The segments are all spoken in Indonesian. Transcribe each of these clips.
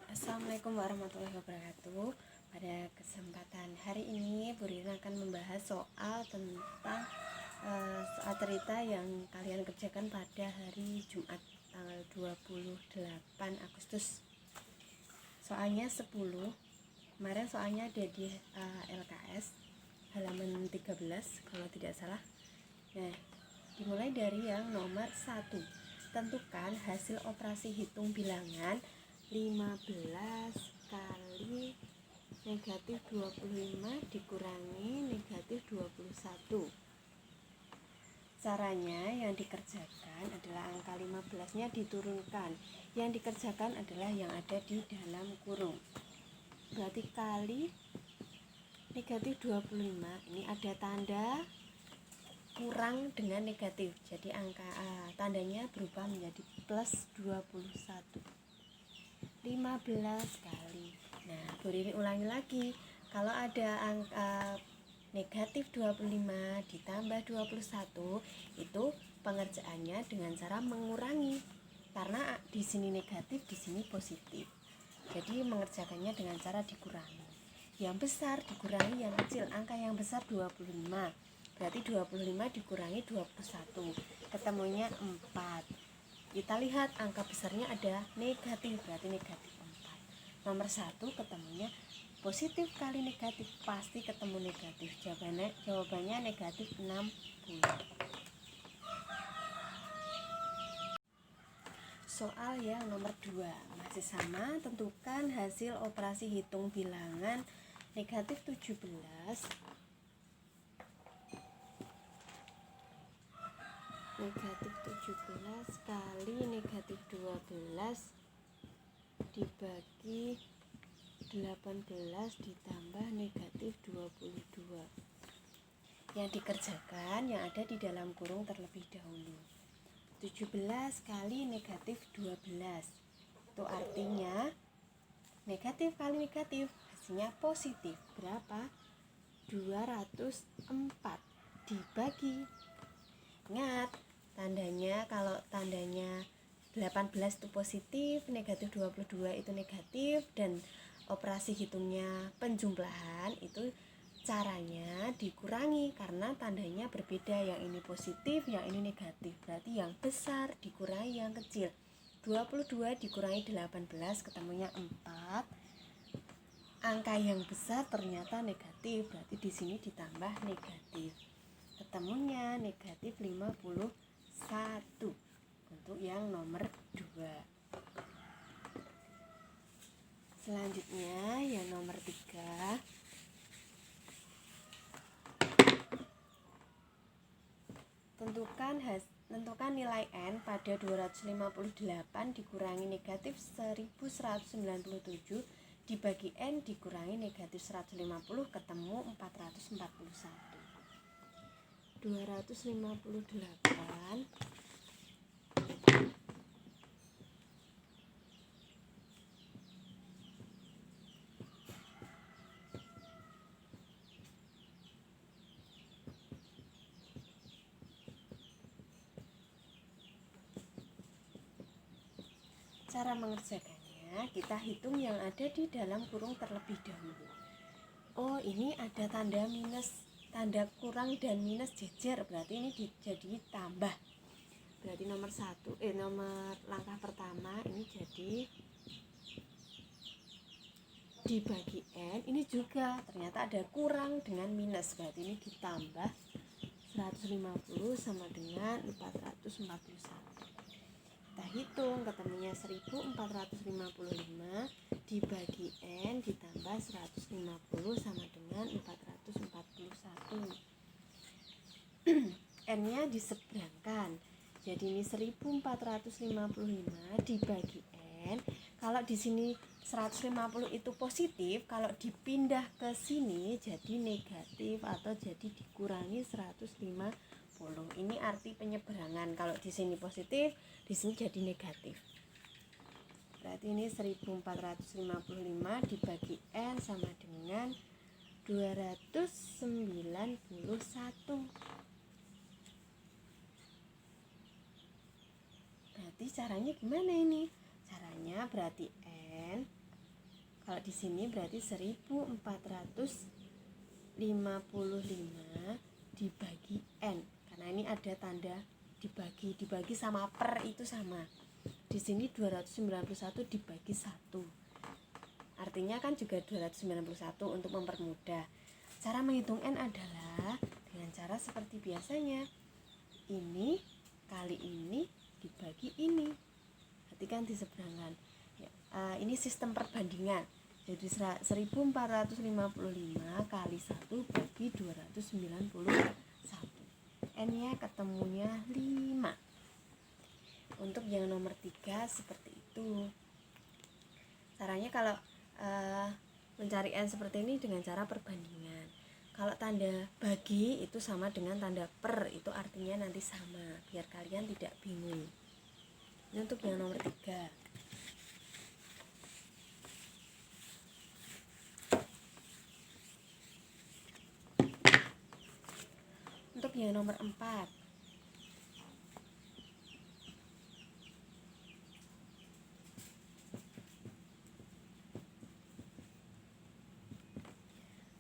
Assalamualaikum warahmatullahi wabarakatuh. Pada kesempatan hari ini Bu Rina akan membahas soal tentang soal cerita yang kalian kerjakan pada hari Jumat tanggal 28 Agustus. Soalnya 10. Kemarin soalnya ada di LKS halaman 13 kalau tidak salah. Nah, dimulai dari yang nomor 1. Tentukan hasil operasi hitung bilangan 15 kali negatif 25 dikurangi negatif 21. Caranya yang dikerjakan adalah angka 15-nya diturunkan. Yang dikerjakan adalah yang ada di dalam kurung. Berarti kali negatif 25, ini ada tanda kurang dengan negatif. Jadi angka tandanya berubah menjadi plus 21. 15 kali. Nah, Bu Rini ulangi lagi. Kalau ada angka negatif 25 ditambah 21, itu pengerjaannya dengan cara mengurangi. Karena di sini negatif, di sini positif. Jadi mengerjakannya dengan cara dikurangi. Yang besar dikurangi yang kecil. Angka yang besar 25. Berarti 25 dikurangi 21. Ketemunya 4. Kita lihat angka besarnya ada negatif, berarti negatif 4. Nomor 1 ketemunya positif kali negatif, pasti ketemu negatif. Jawabannya negatif 60. Soal yang nomor 2 masih sama. Tentukan hasil operasi hitung bilangan negatif 17 kali negatif 12 dibagi 18 ditambah negatif 22. Yang dikerjakan yang ada di dalam kurung terlebih dahulu. 17 kali negatif 12, itu artinya negatif kali negatif hasilnya positif. Berapa? 204 dibagi, ingat tandanya, kalau tandanya 18 itu positif, negatif 22 itu negatif, dan operasi hitungnya penjumlahan, itu caranya dikurangi karena tandanya berbeda, yang ini positif, yang ini negatif. Berarti yang besar dikurangi yang kecil. 22 dikurangi 18 ketemunya 4. Angka yang besar ternyata negatif, berarti di sini ditambah negatif. Ketemunya negatif 51 untuk yang nomor 2. Selanjutnya yang nomor 3. Tentukan nilai N pada 258 dikurangi negatif 1197 dibagi N dikurangi negatif 150, ketemu 441. 258 cara mengerjakannya, kita hitung yang ada di dalam kurung terlebih dahulu. Oh, ini ada tanda minus, tanda kurang dan minus jejer, berarti ini jadi tambah. Berarti nomor langkah pertama ini jadi dibagi N, ini juga ternyata ada kurang dengan minus, berarti ini ditambah 150 sama dengan 441. Kita hitung, ketemunya 1455 dibagi N ditambah 150 sama dengan 441. N-nya diseberangkan. Jadi ini 1455 dibagi N. Kalau di sini 150 itu positif, kalau dipindah ke sini jadi negatif atau jadi dikurangi 150. Ini arti penyeberangan. Kalau di sini positif, di sini jadi negatif. Berarti ini 1455 dibagi N sama dengan 291. Berarti caranya gimana ini? Caranya berarti N Kalau di sini berarti 1455 dibagi N, karena ini ada tanda dibagi sama per itu sama. Di sini 291 dibagi 1, artinya kan juga 291 untuk mempermudah. Cara menghitung N adalah dengan cara seperti biasanya, ini kali ini dibagi ini, perhatikan di seberangan ya, ini sistem perbandingan. Jadi 1455 kali 1 bagi 291, N nya ketemunya 5. Untuk yang nomor 3 seperti itu. Caranya kalau mencari N seperti ini dengan cara perbandingan. Kalau tanda bagi itu sama dengan tanda per, itu artinya nanti sama, biar kalian tidak bingung. Ini untuk yang nomor 3. Untuk yang nomor 4,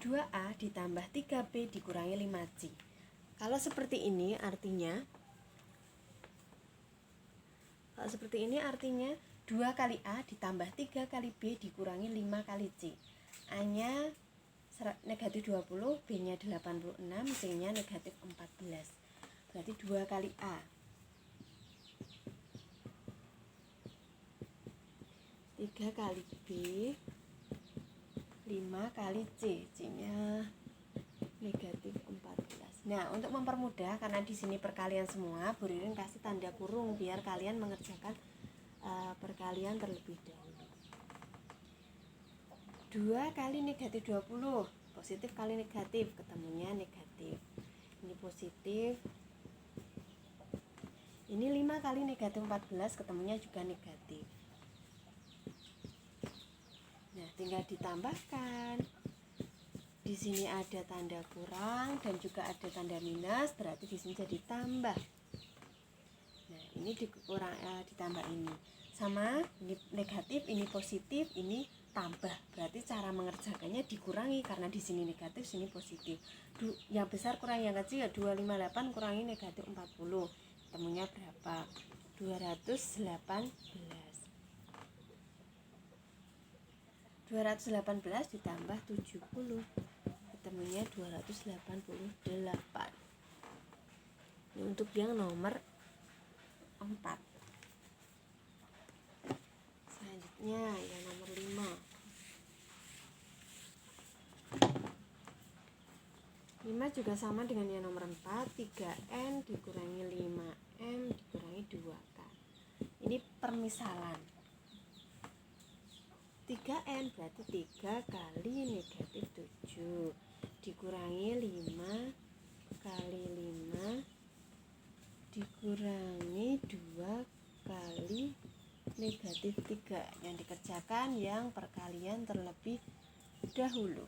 (2A) ditambah 3B dikurangi 5C. Kalau seperti ini artinya 2 kali A ditambah 3 kali B dikurangi 5 kali C. A nya negatif 20, B nya 86, C nya negatif 14. Berarti 2 kali A, 3 kali B, 5 kali C, C nya negatif 14. Nah, untuk mempermudah, karena di sini perkalian semua, Bu Ririn kasih tanda kurung biar kalian mengerjakan perkalian terlebih dahulu. 2 kali negatif 20, positif kali negatif, ketemunya negatif. Ini positif. Ini 5 kali negatif 14, ketemunya juga negatif. Nah, tinggal ditambahkan. Di sini ada tanda kurang dan juga ada tanda minus, berarti di sini jadi tambah. Nah, ini ditambah ini. Sama, ini negatif, ini positif, ini tambah. Berarti cara mengerjakannya dikurangi, karena di sini negatif, sini positif. Yang besar kurangi yang kecil, 258 kurangi negatif 40. Temunya berapa? 218. 218 ditambah 70, ketemunya 288. Ini untuk yang nomor 4. Selanjutnya yang nomor 5. 5 juga sama dengan yang nomor 4, 3N dikurangi 5M dikurangi 2K. Ini permisalan. 3N berarti 3 kali negatif 7 dikurangi 5 kali 5 dikurangi 2 kali negatif 3. Yang dikerjakan yang perkalian terlebih dahulu.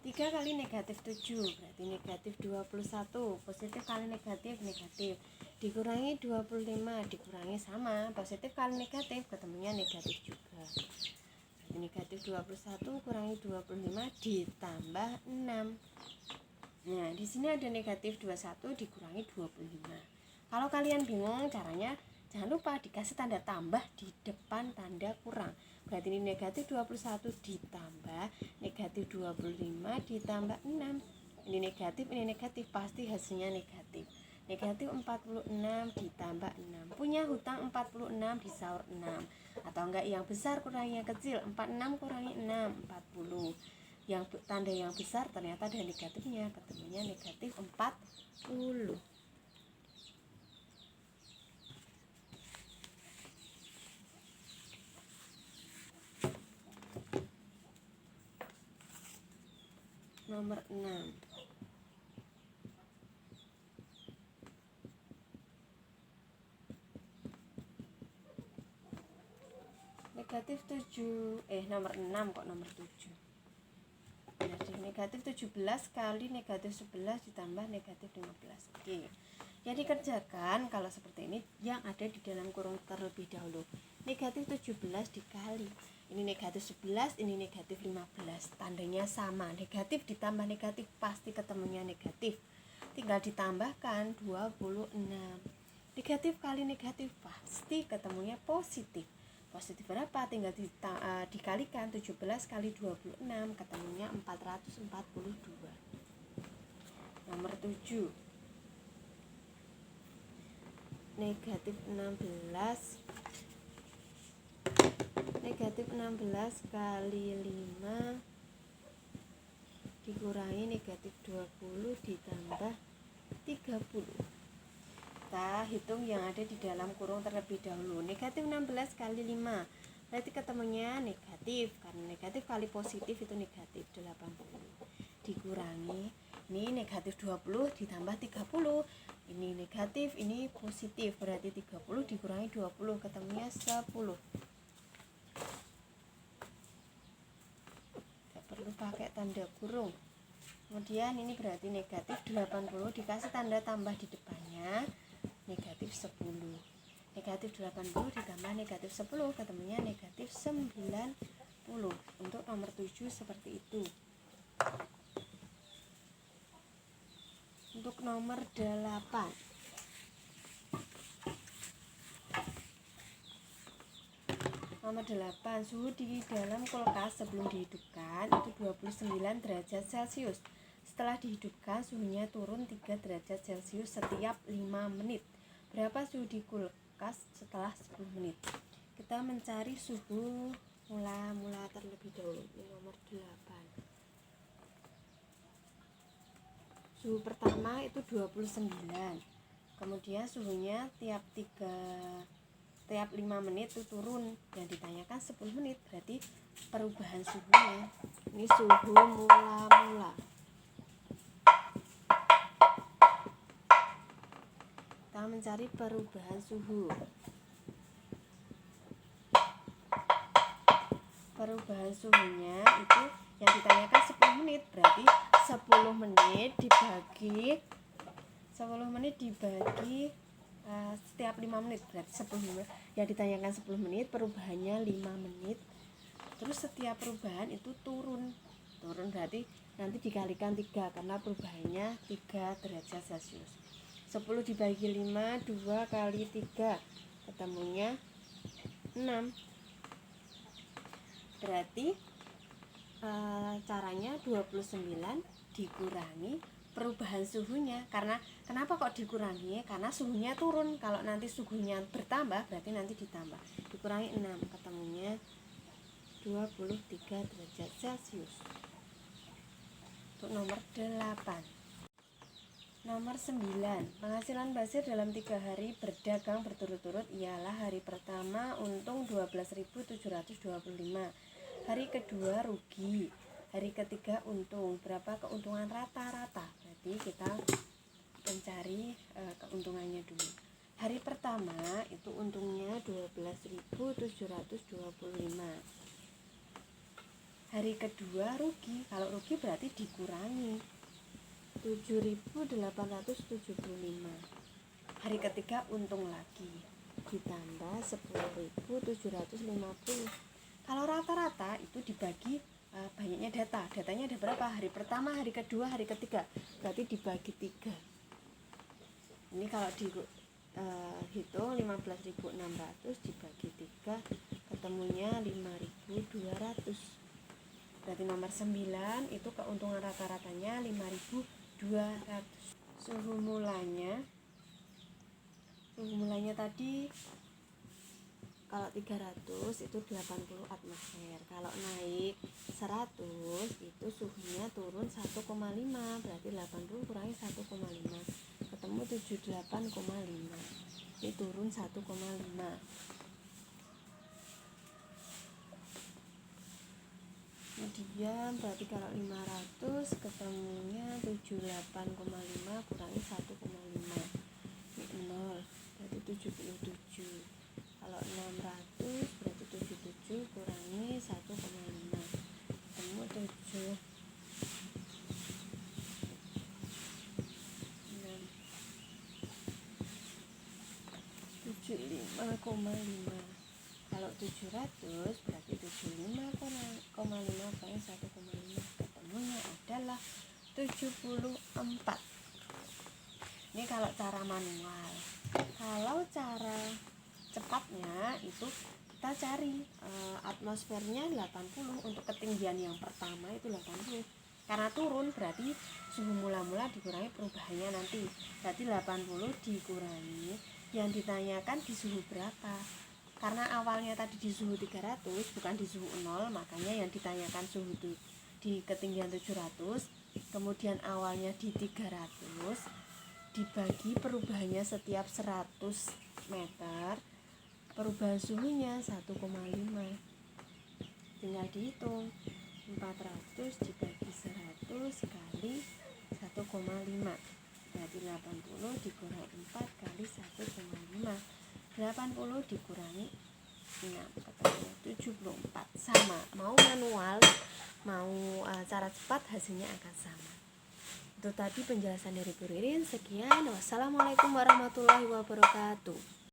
3 kali negatif 7 berarti negatif 21, positif kali negatif negatif, dikurangi 25 dikurangi sama, positif kali negatif ketemunya negatif juga. Berarti negatif 21 kurangi 25 ditambah 6. Nah, di sini ada negatif 21 dikurangi 25. Kalau kalian bingung caranya, jangan lupa dikasih tanda tambah di depan tanda kurang. Berarti ini negatif 21 ditambah negatif 25 ditambah 6. Ini negatif, pasti hasilnya negatif. Negatif 46 ditambah 6. Punya hutang 46 disaur 6. Atau enggak yang besar kurangi yang kecil, 46 kurangi 6, 40. Yang tanda yang besar ternyata ada negatifnya, ketemunya negatif 40. Nomor 6. Negatif 7, nomor 6 kok nomor 7. Jadi negatif 17 kali negatif 11 ditambah negatif 15. Oke. Yang dikerjakan kalau seperti ini yang ada di dalam kurung terlebih dahulu. Negatif 17 dikali, ini negatif 11, ini negatif 15, tandanya sama, negatif ditambah negatif pasti ketemunya negatif, tinggal ditambahkan 26. Negatif kali negatif pasti ketemunya positif. Positif berapa? Tinggal dikalikan 17 kali 26, ketemunya 442. Nomor 7, negatif 16 kali 5 dikurangi negatif 20 ditambah 30. Kita hitung yang ada di dalam kurung terlebih dahulu. Negatif 16 kali 5 berarti ketemunya negatif, karena negatif kali positif itu negatif 80 dikurangi, ini negatif 20 ditambah 30, ini negatif, ini positif, berarti 30 dikurangi 20 ketemunya 10. Tidak perlu pakai tanda kurung. Kemudian ini berarti negatif 80 dikasih tanda tambah di depannya, negatif 10. Negatif 80 ditambah negatif 10 ketemunya negatif 90. Untuk nomor 7 seperti itu. Untuk nomor 8, suhu di dalam kulkas sebelum dihidupkan itu 29 derajat Celcius. Setelah dihidupkan suhunya turun 3 derajat Celcius setiap 5 menit. Berapa suhu di kulkas setelah 10 menit? Kita mencari suhu mula terlebih dahulu. Ini nomor 8. Suhu pertama itu 29. Kemudian suhunya tiap 5 menit itu turun. Yang ditanyakan 10 menit, berarti perubahan suhunya. Ini suhu mula-mula. Kita mencari perubahan suhu. Perubahan suhunya itu yang ditanyakan 10 menit, berarti 10 menit dibagi setiap 5 menit, berarti 10 menit. Yang ditanyakan 10 menit, perubahannya 5 menit. Terus setiap perubahan itu turun berarti nanti dikalikan 3 karena perubahannya 3 derajat Celcius. 10 dibagi 5, 2 kali 3 ketemunya 6. Berarti caranya 29 dikurangi perubahan suhunya. Karena kenapa kok dikurangi? Karena suhunya turun. Kalau nanti suhunya bertambah berarti nanti ditambah. Dikurangi 6 ketemunya 23 derajat Celcius. Untuk nomor 8. Nomor 9, penghasilan Basir dalam 3 hari berdagang berturut-turut ialah: hari pertama untung 12.725, hari kedua rugi, hari ketiga untung. Berapa keuntungan rata-rata? Berarti kita mencari keuntungannya dulu. Hari pertama itu untungnya 12.725. Hari kedua rugi, kalau rugi berarti dikurangi 7.875. Hari ketiga untung lagi ditambah 10.750. Kalau rata-rata itu dibagi banyaknya datanya ada berapa? Hari pertama, hari kedua, hari ketiga, berarti dibagi 3. Ini kalau hitung 15.600 dibagi 3 ketemunya 5.200. Berarti nomor 9 itu keuntungan rata-ratanya 5.200. Suhu mulanya tadi kalau 300 itu 80 atmosfer. Kalau naik 100 itu suhunya turun 1,5, berarti 80 kurangi 1,5 ketemu 78,5. Ini turun 1,5. Kemudian berarti kalau 500 ketemunya 78,5 kurangi 1,5, ini 0, berarti 77. Kalau 600 berarti 77 kurangi 1,5 ketemu 7. Kalau 700 berarti 75,5 kali 1,5, ketemunya adalah 74. Ini kalau cara manual. Kalau cara cepatnya itu kita cari atmosfernya 80 untuk ketinggian yang pertama itu 80. Karena turun berarti suhu mula-mula dikurangi perubahannya nanti. Berarti 80 dikurangi yang ditanyakan di suhu berapa. Karena awalnya tadi di suhu 300 bukan di suhu 0, makanya yang ditanyakan suhu di ketinggian 700, kemudian awalnya di 300 dibagi perubahannya setiap 100 meter, perubahan suhunya 1,5. Tinggal dihitung 400 dibagi 100 kali 1,5, berarti 80 dikurangi 4 kali 1,5, 80 dikurangi 6, ketemunya 74. Sama, mau manual mau cara cepat hasilnya akan sama. Itu tadi penjelasan dari Bu Ririn. Sekian, wassalamualaikum warahmatullahi wabarakatuh.